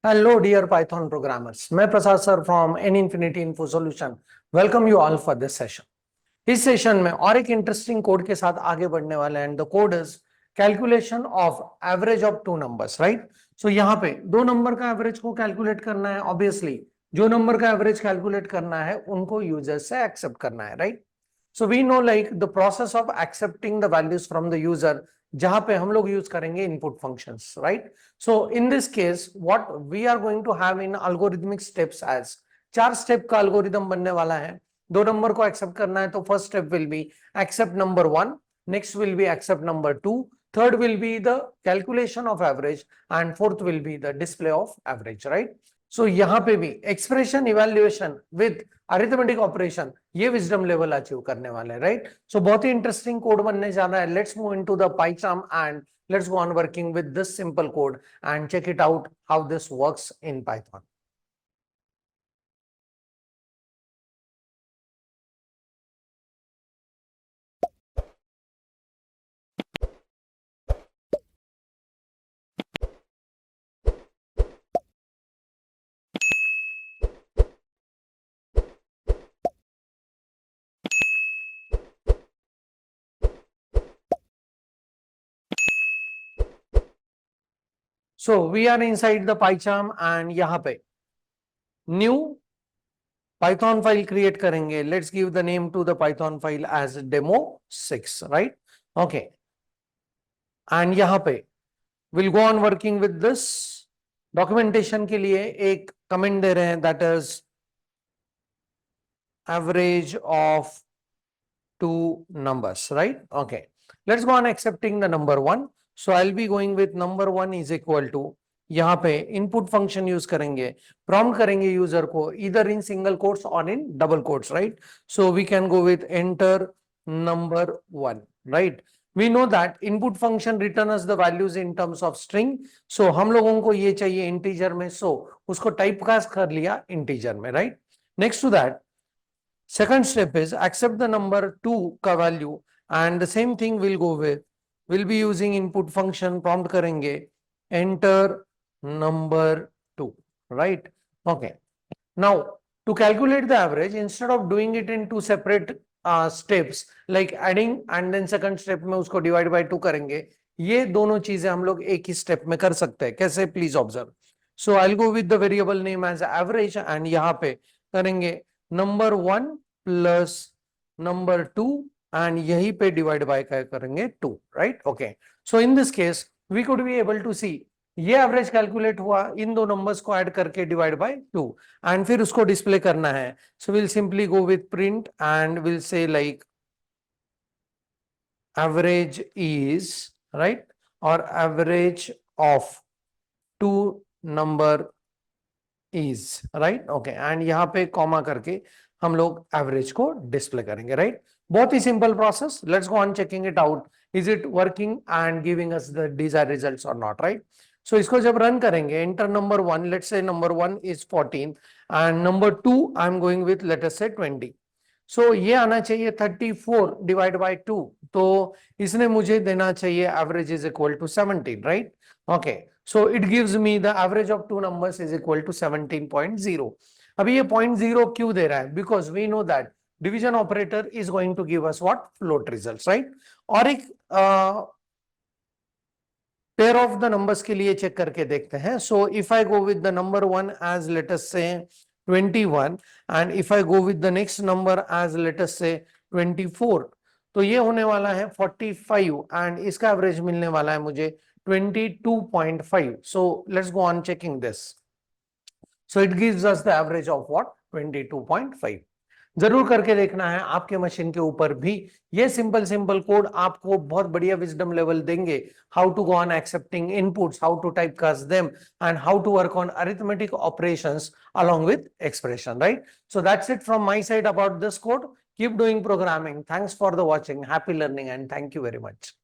Hello, dear Python programmers. मैं प्रसाद sir from N Infinity Info Solution. Welcome you all for this session. इस session में और एक interesting code के साथ आगे बढ़ने वाले हैं. The code is calculation of average of two numbers, right. So यहाँ पे दो नंबर का एवरेज को कैलकुलेट करना है. ऑब्वियसली जो नंबर का एवरेज कैलकुलेट करना है उनको यूजर से एक्सेप्ट करना है, right. So we know like the process of accepting the values from the user, जहां पे हम लोग यूज करेंगे input functions, right. So in this case what we are going to have in algorithmic steps as 4 step का algorithm बनने वाला है. दो नंबर को एक्सेप्ट करना है तो first step will be accept number 1, next will be accept number 2, third will be the calculation of average and fourth will be the display of average, right. So यहाँ पे भी expression evaluation with arithmetic operation, ये wisdom level achieve करने वाले हैं, right. सो बहुत ही interesting code बनने जा रहा है. Let's move into the Python and let's go on working with this simple code and check it out how this works in Python. So we are inside the PyCharm and यहाँ पे new Python file create करेंगे. Let's give the name to the Python file as demo6, right? Okay. And यहाँ पे we'll go on working with this. Documentation के लिए एक comment दे रहे हैं, that is average of two numbers, right? Okay. Let's go on accepting the number 1. So I'll be going with number 1 is equal to, यहाँ पे input function use करेंगे, prompt करेंगे user को either in single quotes or in double quotes, right? So we can go with enter number 1, right? We know that input function return us the values in terms of string. So हम लोगों को ये चाहिए integer में, so उसको type cast कर लिया integer में, right? Next to that, second step is accept the number 2 का value and the same thing will go with, will be using input function, prompt करेंगे enter number 2, right? Okay. Now to calculate the average, instead of doing it in two separate steps like adding and then second step में उसको divide by 2 करेंगे, ये दोनों चीजें हम लोग एक ही स्टेप में कर सकते हैं. कैसे? Please observe. So I will go with the variable name as average and यहाँ पे करेंगे नंबर 1 प्लस नंबर 2 एंड यहीं पे डिवाइड बाय क्या करेंगे 2, right. Okay. So in this case we could be able to see ये average calculate हुआ इन दो नंबर्स को ऐड करके डिवाइड बाय 2 एंड फिर उसको डिस्प्ले करना है. So will simply go with print and will say like average is, right, और average of two number is, right. Okay. And यहाँ पे कॉमा करके हम लोग एवरेज को डिस्प्ले करेंगे, राइट. बहुत ही simple process. Let's go on checking it out. Is it working and giving us the desired results और नॉट, राइट. सो इसको जब रन करेंगे, enter number 1, let's say number 1 is 14 and number 2 I am going with let us say 20. सो ये आना चाहिए 34 divide by 2, तो इसने मुझे देना चाहिए average is equal to 17, right. Okay. So it gives me the average of two numbers is equal to 17.0. अभी ये 0.0 क्यों दे रहा है? Because we know that division operator is going to give us what? Float results, right? और एक pair of the numbers के लिए check करके देखते हैं. So if I go with the number 1 as let us say 21 and if I go with the next number as let us say 24, तो ये होने वाला है 45 and इसका एवरेज मिलने वाला है मुझे 22.5. So let's go on checking this. So it gives us the average of what? 22.5. जरूर करके देखना है. आपके मशीन के ऊपर भी ये सिंपल कोड आपको बहुत बढ़िया विजडम लेवल देंगे. How to go on accepting inputs, how to type cast them and how to work on arithmetic operations along with expression, right? So that's it from my side about this code. Keep doing programming. Thanks for the watching. Happy learning and thank you very much.